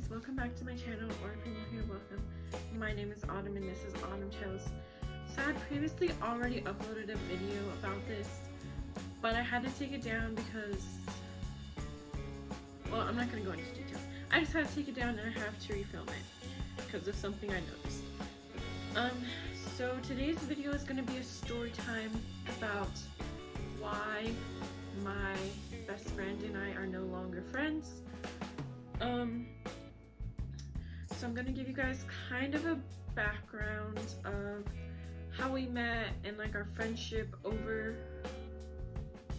welcome back to my channel, or if you're new here, welcome. My name is Autumn and this is Autumn Tales. So I had previously already uploaded a video about this, but I had to take it down because, well, I'm not going to go into details. I just had to take it down and I have to refilm it because of something I noticed. So today's video is going to be a story time about why my best friend and I are no longer friends. So I'm gonna give you guys kind of a background of how we met and like our friendship over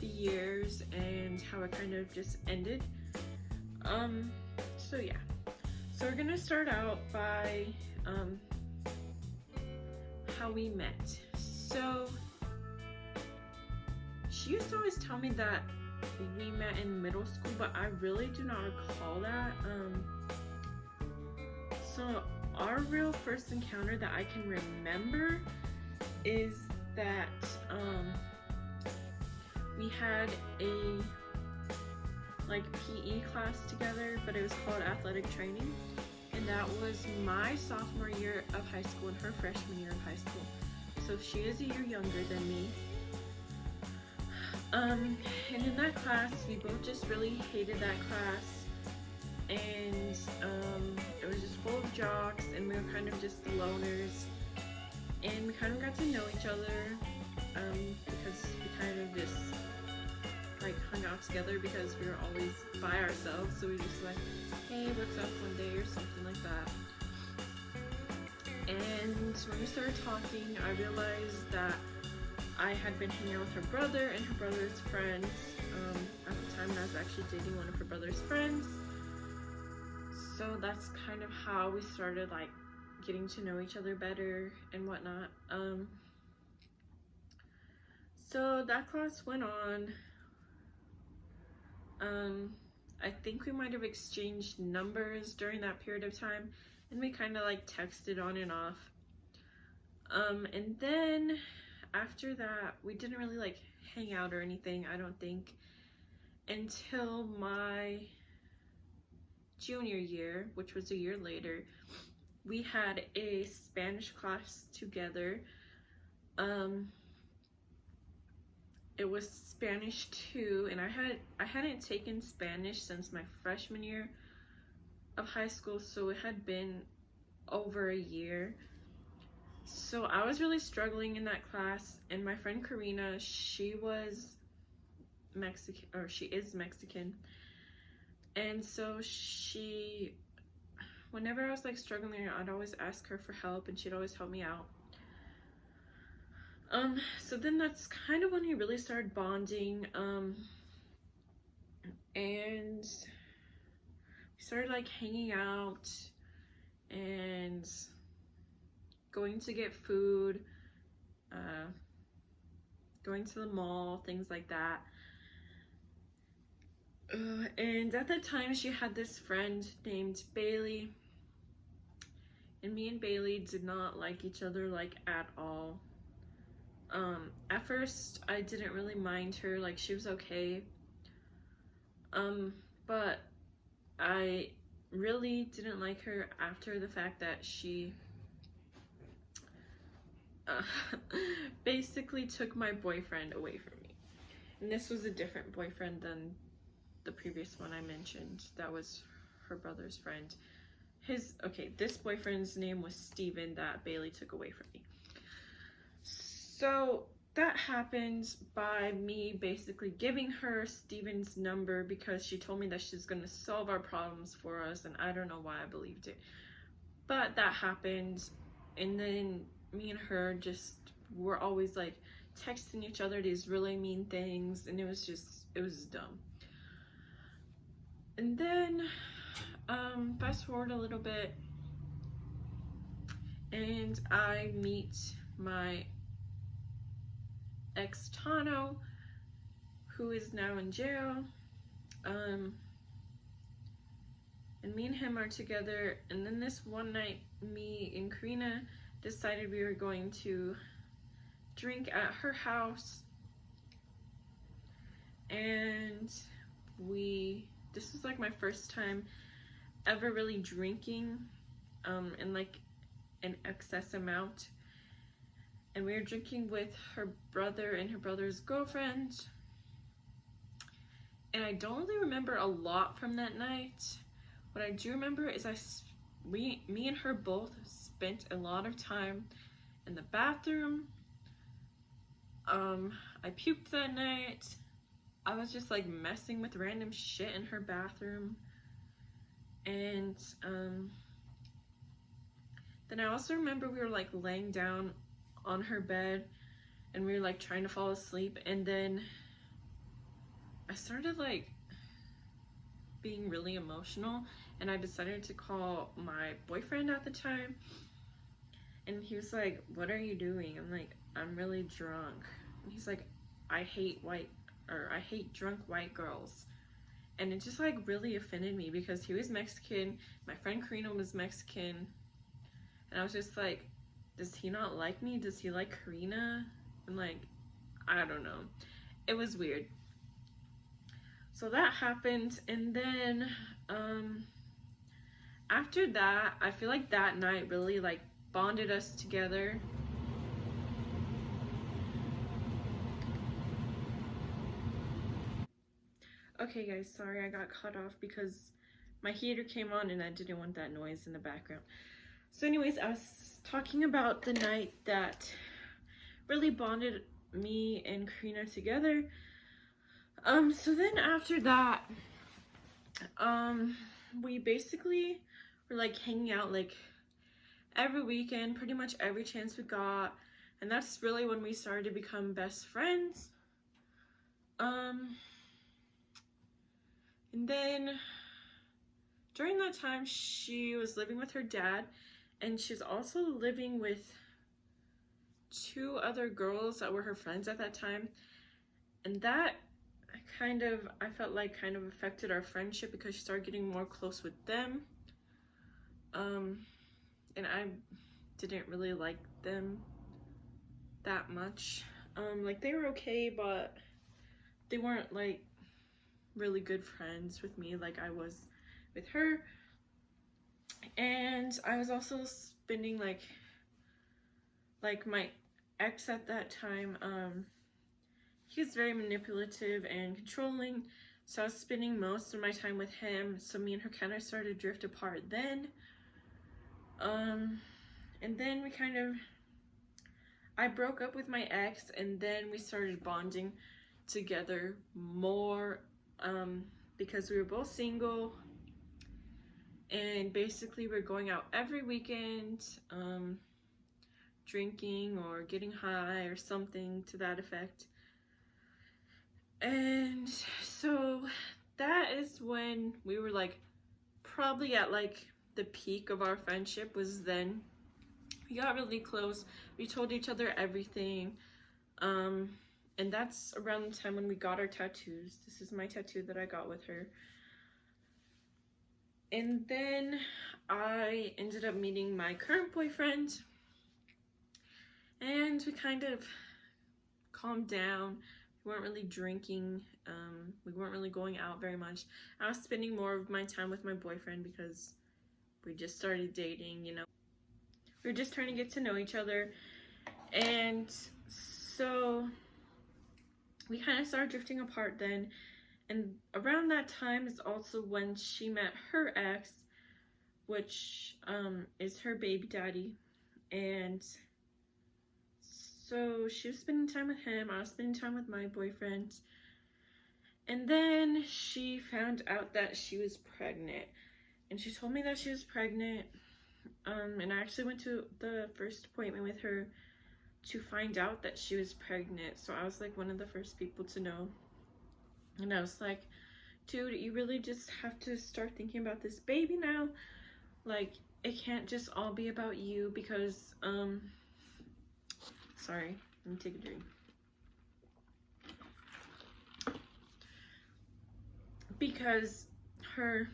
the years and how it kind of just ended. So yeah. So we're gonna start out by how we met. So she used to always tell me that we met in middle school, but I really do not recall that. So our real first encounter that I can remember is that we had a like PE class together, but it was called athletic training, and that was my sophomore year of high school and her freshman year of high school. So she is a year younger than me. And in that class, we both just really hated that class, and it was just full of jocks, and we were kind of just the loners, and we kind of got to know each other, because we kind of just like hung out together because we were always by ourselves, so we just like, hey, what's up one day or something like that. And when we started talking, I realized that I had been hanging out with her brother and her brother's friends. At the time, I was actually dating one of her brother's friends. So that's kind of how we started like getting to know each other better and whatnot. So that class went on. I think we might have exchanged numbers during that period of time, and we kind of like texted on and off. And then after that, we didn't really like hang out or anything, I don't think, until my junior year, which was a year later. We had a Spanish class together. It was Spanish 2, and I hadn't taken Spanish since my freshman year of high school, so it had been over a year. So I was really struggling in that class, and my friend Karina, she was Mexican, or she is Mexican, and so whenever I was like struggling, I'd always ask her for help, and she'd always help me out. So then that's kind of when we really started bonding, and we started like hanging out and going to get food, going to the mall, things like that. And at the time, she had this friend named Bailey, and me and Bailey did not like each other like at all. At first, I didn't really mind her, like she was okay, but I really didn't like her after the fact that she basically took my boyfriend away from me. And this was a different boyfriend than the previous one I mentioned. That was her brother's friend. This boyfriend's name was Steven that Bailey took away from me. So that happened by me basically giving her Steven's number because she told me that she's gonna solve our problems for us, and I don't know why I believed it. But that happened, and then me and her just were always like texting each other these really mean things, and it was dumb. And then fast forward a little bit, and I meet my ex Tano, who is now in jail, and me and him are together. And then this one night, me and Karina decided we were going to drink at her house, and this was like my first time ever really drinking in like an excess amount. And we were drinking with her brother and her brother's girlfriend. And I don't really remember a lot from that night. What I do remember is me and her both spent a lot of time in the bathroom. I puked that night. I was just like messing with random shit in her bathroom. And then I also remember we were like laying down on her bed and we were like trying to fall asleep, and then I started like being really emotional, and I decided to call my boyfriend at the time, and he was like, "What are you doing?" I'm like, "I'm really drunk." And he's like, I hate drunk white girls." And it just like really offended me because he was Mexican, my friend Karina was Mexican, and I was just like, does he not like me? Does he like Karina? And like, I don't know. It was weird. So that happened, and then after that, I feel like that night really like bonded us together. Okay guys, sorry I got cut off because my heater came on and I didn't want that noise in the background. So anyways, I was talking about the night that really bonded me and Karina together. So then after that, we basically were like hanging out like every weekend, pretty much every chance we got, and that's really when we started to become best friends. And then during that time, she was living with her dad, and she's also living with 2 other girls that were her friends at that time, and that I felt like kind of affected our friendship because she started getting more close with them. And I didn't really like them that much. Like they were okay, but they weren't like really good friends with me like I was with her. And I was also spending like my ex at that time, he was very manipulative and controlling, so I was spending most of my time with him, so me and her kind of started to drift apart then. And then I broke up with my ex, and then we started bonding together more, because we were both single, and basically we're going out every weekend, drinking or getting high or something to that effect. And so that is when we were like probably at like the peak of our friendship. Was then we got really close, we told each other everything, and that's around the time when we got our tattoos. This is my tattoo that I got with her. And then I ended up meeting my current boyfriend, and we kind of calmed down. We weren't really drinking, we weren't really going out very much. I was spending more of my time with my boyfriend because we just started dating, you know. We were just trying to get to know each other, and so we kind of started drifting apart then. And around that time is also when she met her ex, which is her baby daddy. And so she was spending time with him, I was spending time with my boyfriend. And then she found out that she was pregnant. And she told me that she was pregnant. And I actually went to the first appointment with her to find out that she was pregnant. So I was like one of the first people to know. And I was like, dude, you really just have to start thinking about this baby now. Like, it can't just all be about you because, sorry, let me take a drink. Because her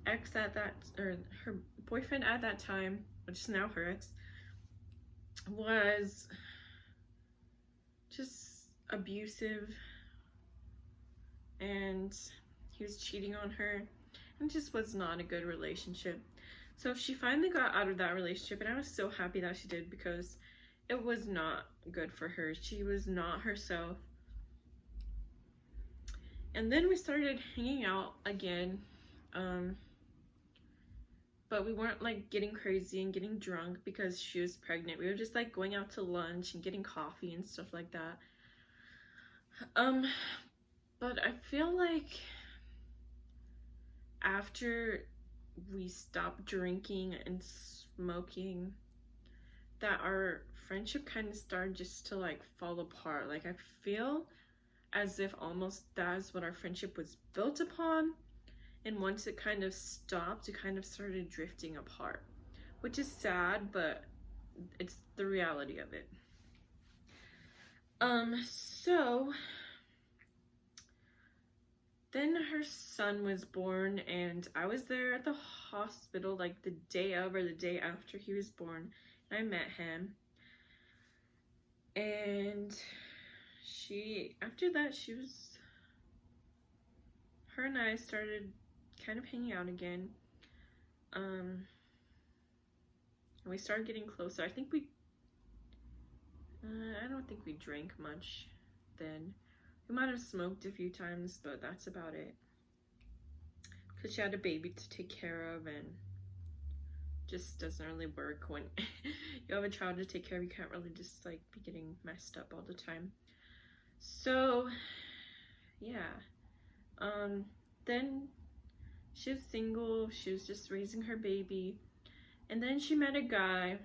ex at that, or her boyfriend at that time, which is now her ex, was just abusive, and he was cheating on her. It just was not a good relationship. So she finally got out of that relationship, and I was so happy that she did, because it was not good for her. She was not herself. And then we started hanging out again. But we weren't like getting crazy and getting drunk because she was pregnant. We were just like going out to lunch and getting coffee and stuff like that. But I feel like after we stopped drinking and smoking, that our friendship kind of started just to like fall apart. Like I feel as if almost that's what our friendship was built upon, and once it kind of stopped, it kind of started drifting apart, which is sad, but it's the reality of it. So then her son was born, and I was there at the hospital like the day of or the day after he was born, and I met him. And after that, her and I started kind of hanging out again. And we started getting closer. I don't think we drank much then. We might have smoked a few times, but that's about it. Because she had a baby to take care of, and just doesn't really work when you have a child to take care of. You can't really just like be getting messed up all the time. So yeah. Then she was single. She was just raising her baby. And then she met a guy,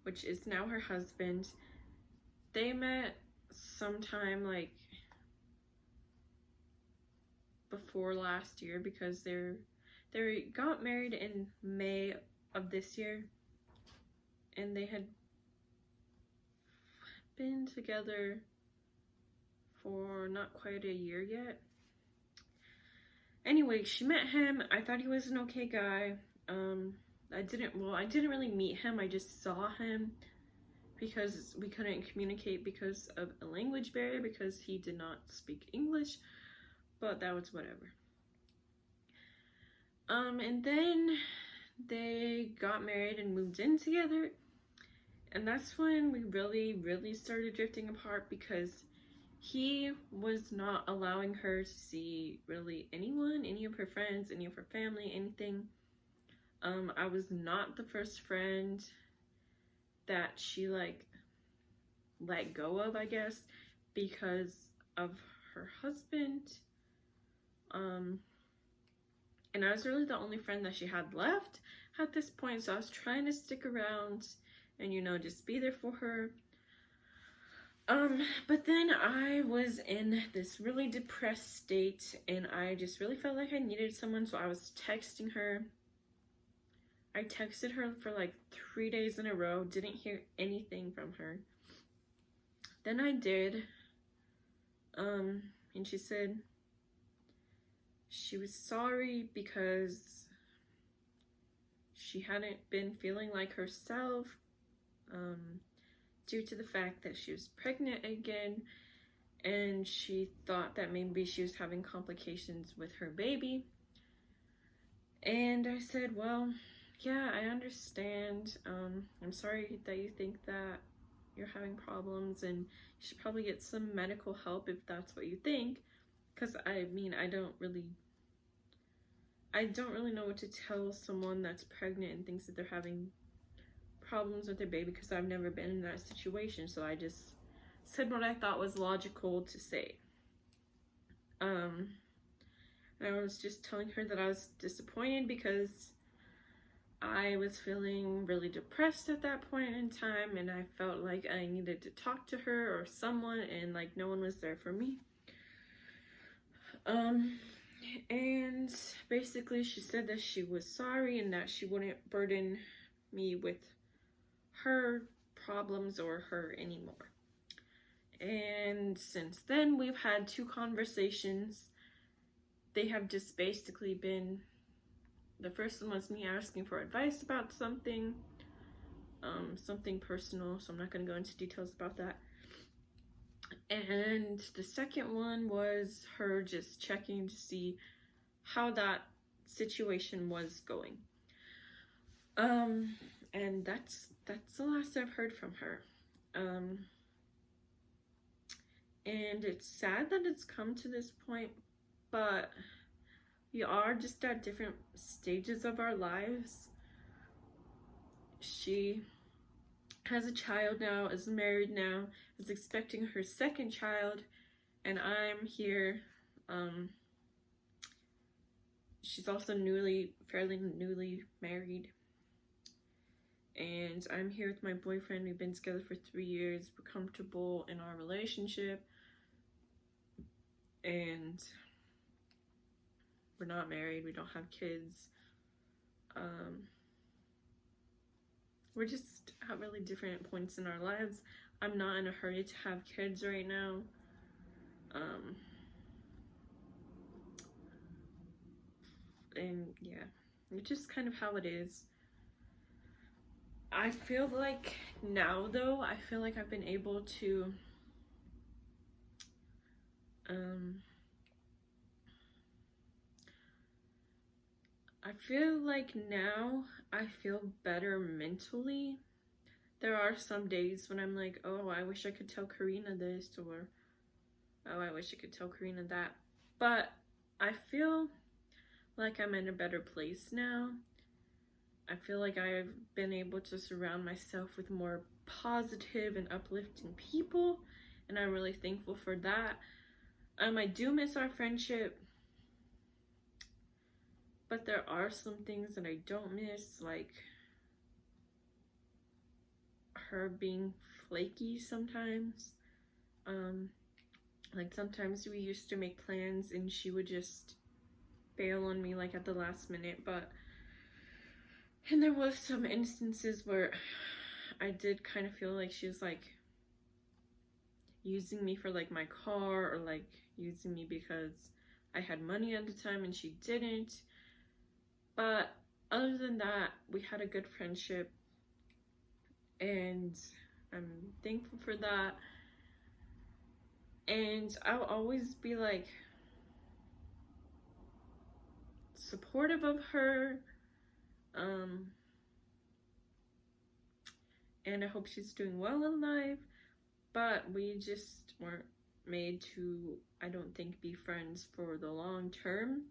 which is now her husband. They met sometime like before last year, because they got married in May of this year, and they had been together for not quite a year yet. Anyway, she met him. I thought he was an okay guy. I didn't really meet him. I just saw him because we couldn't communicate because of a language barrier, because he did not speak English, but that was whatever. And then they got married and moved in together, and that's when we really started drifting apart, because he was not allowing her to see really anyone, any of her friends, any of her family, anything. I was not the first friend that she like let go of, I guess, because of her husband. And I was really the only friend that she had left at this point, so I was trying to stick around and, you know, just be there for her. But then I was in this really depressed state, and I just really felt like I needed someone, so I was texting her. I texted her for like 3 days in a row, didn't hear anything from her. Then I did, and she said she was sorry because she hadn't been feeling like herself, due to the fact that she was pregnant again, and she thought that maybe she was having complications with her baby. And I said, well, yeah, I understand. I'm sorry that you think that you're having problems, and you should probably get some medical help if that's what you think. Because I mean, I don't really know what to tell someone that's pregnant and thinks that they're having problems with their baby, because I've never been in that situation. So I just said what I thought was logical to say. And I was just telling her that I was disappointed because I was feeling really depressed at that point in time, and I felt like I needed to talk to her or someone, and like no one was there for me. And basically she said that she was sorry and that she wouldn't burden me with her problems or her anymore. And since then we've had 2 conversations. They have just basically been, the first one was me asking for advice about something personal, so I'm not going to go into details about that. And the second one was her just checking to see how that situation was going. And that's the last I've heard from her. And it's sad that it's come to this point, but we are just at different stages of our lives. She has a child now, is married now, is expecting her second child, and I'm here. She's also fairly newly married. And I'm here with my boyfriend. We've been together for 3 years. We're comfortable in our relationship. And we're not married. We don't have kids. We're just at really different points in our lives. I'm not in a hurry to have kids right now. And yeah, it's just kind of how it is. I feel like now, though, I feel like I've been able to I feel like now I feel better mentally. There are some days when I'm like, oh, I wish I could tell Karina this, or oh, I wish I could tell Karina that. But I feel like I'm in a better place now. I feel like I've been able to surround myself with more positive and uplifting people, and I'm really thankful for that. I do miss our friendship, but there are some things that I don't miss, like her being flaky sometimes. Like sometimes we used to make plans and she would just bail on me like at the last minute, and there was some instances where I did kind of feel like she was like using me for like my car, or like using me because I had money at the time and she didn't. But other than that, we had a good friendship, and I'm thankful for that. And I'll always be like supportive of her. And I hope she's doing well in life, but we just weren't made to, I don't think, be friends for the long term,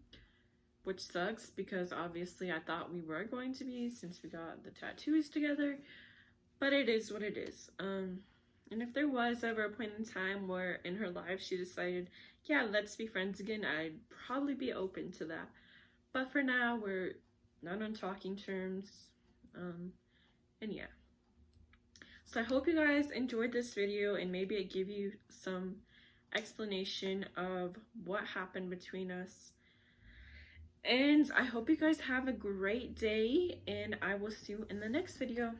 which sucks because obviously I thought we were going to be since we got the tattoos together, but it is what it is. And if there was ever a point in time where in her life she decided, yeah, let's be friends again, I'd probably be open to that. But for now, we're not on talking terms. And yeah. So I hope you guys enjoyed this video, and maybe it gave you some explanation of what happened between us. And I hope you guys have a great day, and I will see you in the next video.